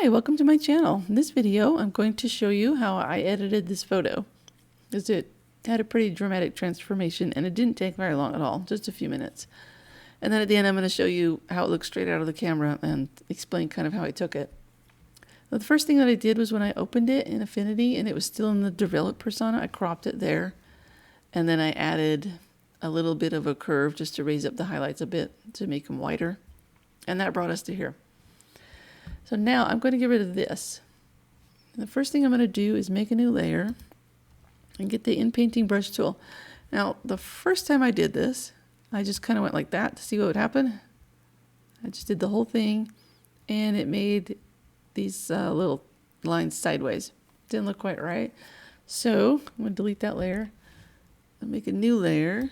Hi, welcome to my channel. In this video, I'm going to show you how I edited this photo, because it had a pretty dramatic transformation and it didn't take very long at all, just a few minutes. And then at the end, I'm going to show you how it looks straight out of the camera and explain kind of how I took it. Well, the first thing that I did was when I opened it in Affinity and it was still in the develop persona, I cropped it there. And then I added a little bit of a curve just to raise up the highlights a bit to make them wider. And that brought us to here. So now I'm going to get rid of this. And the first thing I'm going to do is make a new layer and get the Inpainting brush tool. Now, the first time I did this, I just kind of went like that to see what would happen. I just did the whole thing and it made these little lines sideways. Didn't look quite right. So I'm going to delete that layer and make a new layer.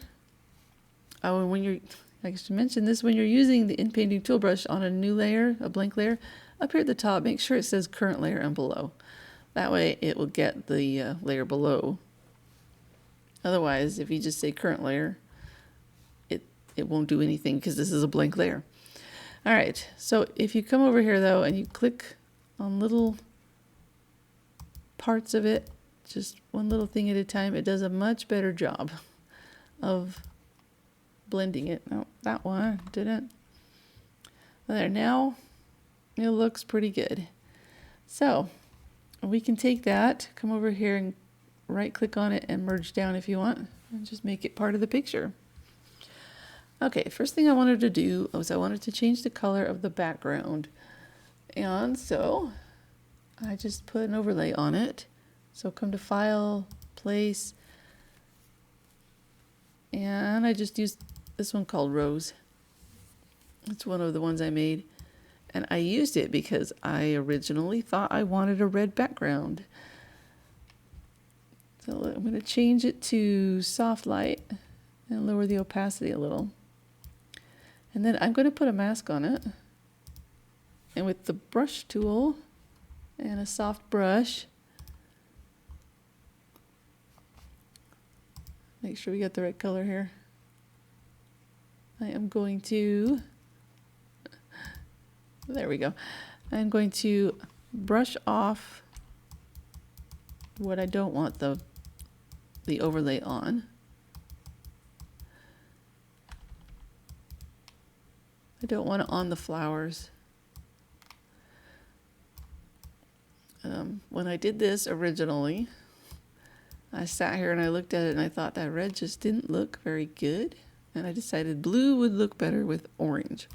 Oh, and when you're, like I mentioned this, when you're using the Inpainting tool brush on a new layer, a blank layer, up here at the top, make sure it says current layer and below. That way it will get the layer below. Otherwise, if you just say current layer, it won't do anything because this is a blank layer. All right, so if you come over here though and you click on little parts of it, just one little thing at a time, it does a much better job of blending it. No, that one didn't. There, now it looks pretty good. So we can take that, come over here and right click on it and merge down if you want, and just make it part of the picture. Okay, first thing I wanted to do was I wanted to change the color of the background. And so I just put an overlay on it. So come to File, Place, and I just used this one called Rose. It's one of the ones I made. And I used it because I originally thought I wanted a red background. So I'm going to change it to soft light and lower the opacity a little. And then I'm going to put a mask on it. And with the brush tool and a soft brush, make sure we get the right color here. I am going to, there we go. I'm going to brush off what I don't want the overlay on. I don't want it on the flowers. When I did this originally, I sat here and I looked at it and I thought that red just didn't look very good. And I decided blue would look better with orange.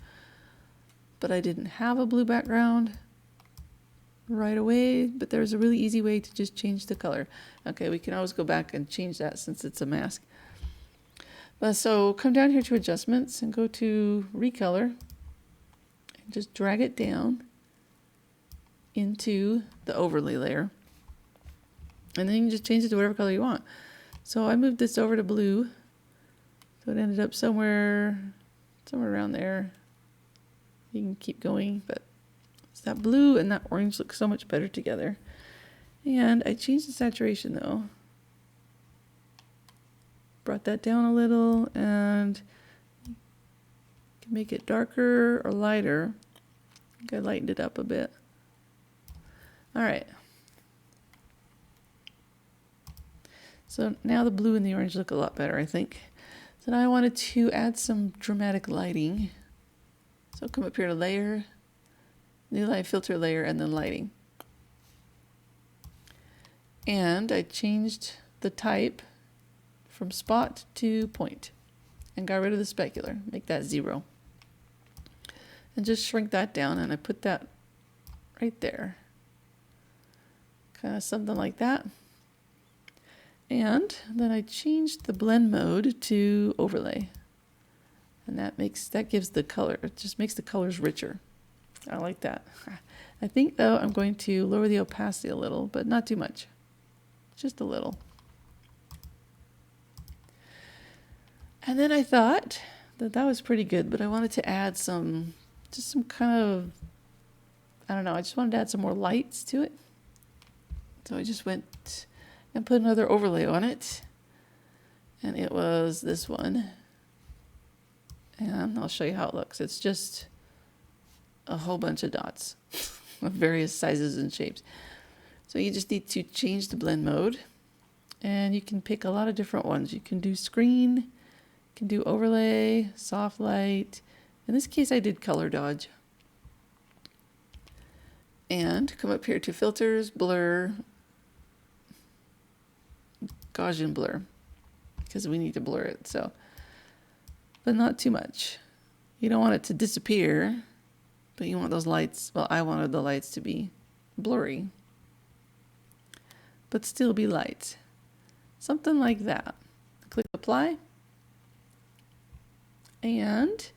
But I didn't have a blue background right away, but there's a really easy way to just change the color. Okay, we can always go back and change that since it's a mask. So come down here to adjustments and go to Recolor and just drag it down into the overlay layer. And then you can just change it to whatever color you want. So I moved this over to blue. So it ended up somewhere around there. You can keep going, but it's that blue and that orange look so much better together. And I changed the saturation though. Brought that down a little and can make it darker or lighter. I think I lightened it up a bit. All right. So now the blue and the orange look a lot better, I think. So now I wanted to add some dramatic lighting. So come up here to Layer, New Light Filter Layer, and then Lighting. And I changed the type from spot to point and got rid of the specular, make that 0. And just shrink that down, and I put that right there. Kind of something like that. And then I changed the blend mode to overlay. And that gives the color, it just makes the colors richer. I like that. I think though I'm going to lower the opacity a little, but not too much. Just a little. And then I thought that was pretty good, but I wanted to add just some kind of, I don't know, I just wanted to add some more lights to it. So I just went and put another overlay on it. And it was this one. And I'll show you how it looks. It's just a whole bunch of dots. of various sizes and shapes. So you just need to change the blend mode, and you can pick a lot of different ones. You can do screen, you can do overlay, soft light. In this case, I did color dodge. And come up here to filters, blur, Gaussian blur, because we need to blur it. So, but not too much. You don't want it to disappear, but you want those lights. Well, I wanted the lights to be blurry, but still be light. Something like that. Click apply. And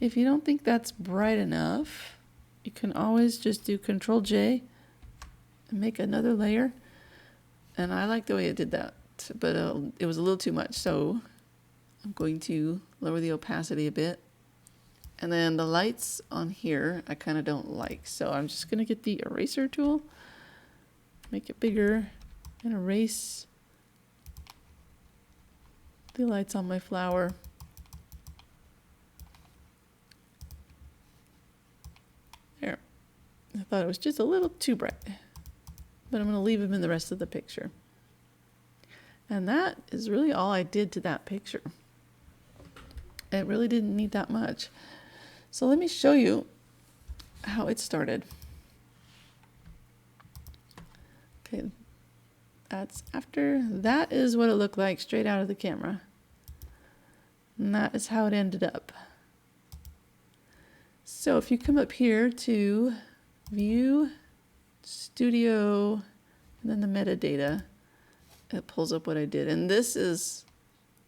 if you don't think that's bright enough, you can always just do Control J and make another layer. And I like the way it did that, but it was a little too much. So I'm going to lower the opacity a bit. And then the lights on here, I kind of don't like. So I'm just going to get the eraser tool, make it bigger, and erase the lights on my flower. There. I thought it was just a little too bright, but I'm going to leave them in the rest of the picture. And that is really all I did to that picture. It really didn't need that much. So let me show you how it started. Okay, that's after. That is what it looked like straight out of the camera. And that is how it ended up. So if you come up here to View, Studio, and then the metadata, it pulls up what I did. And this is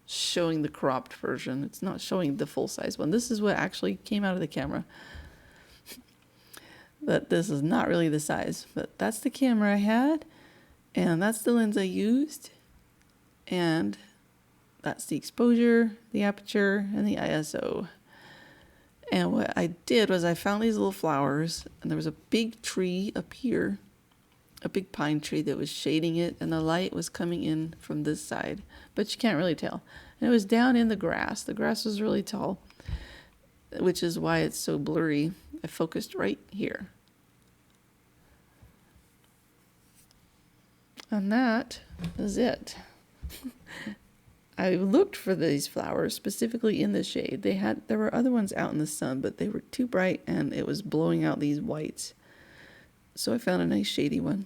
showing the cropped version. It's not showing the full size one. This is what actually came out of the camera. But this is not really the size, but that's the camera I had, and that's the lens I used, and that's the exposure, the aperture, and the ISO. And what I did was I found these little flowers, and there was a big tree up here, a big pine tree that was shading it, and the light was coming in from this side, but you can't really tell. And it was down in the grass. The grass was really tall, which is why it's so blurry. I focused right here. And that is it. I looked for these flowers specifically in the shade. There were other ones out in the sun, but they were too bright and it was blowing out these whites. So I found a nice shady one.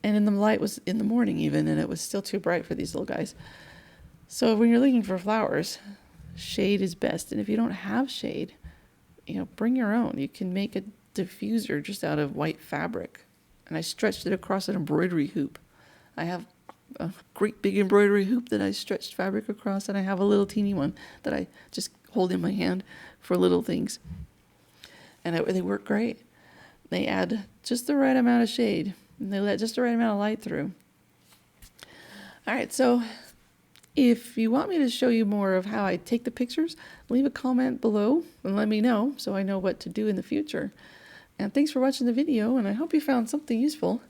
And in the light was in the morning even, and it was still too bright for these little guys. So when you're looking for flowers, shade is best. And if you don't have shade, bring your own. You can make a diffuser just out of white fabric. And I stretched it across an embroidery hoop. I have a great big embroidery hoop that I stretched fabric across, and I have a little teeny one that I just hold in my hand for little things. And they work great. They add just the right amount of shade, and they let just the right amount of light through. All right, so if you want me to show you more of how I take the pictures, leave a comment below and let me know so I know what to do in the future. And thanks for watching the video, and I hope you found something useful.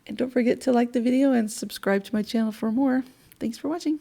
And don't forget to like the video and subscribe to my channel for more. Thanks for watching.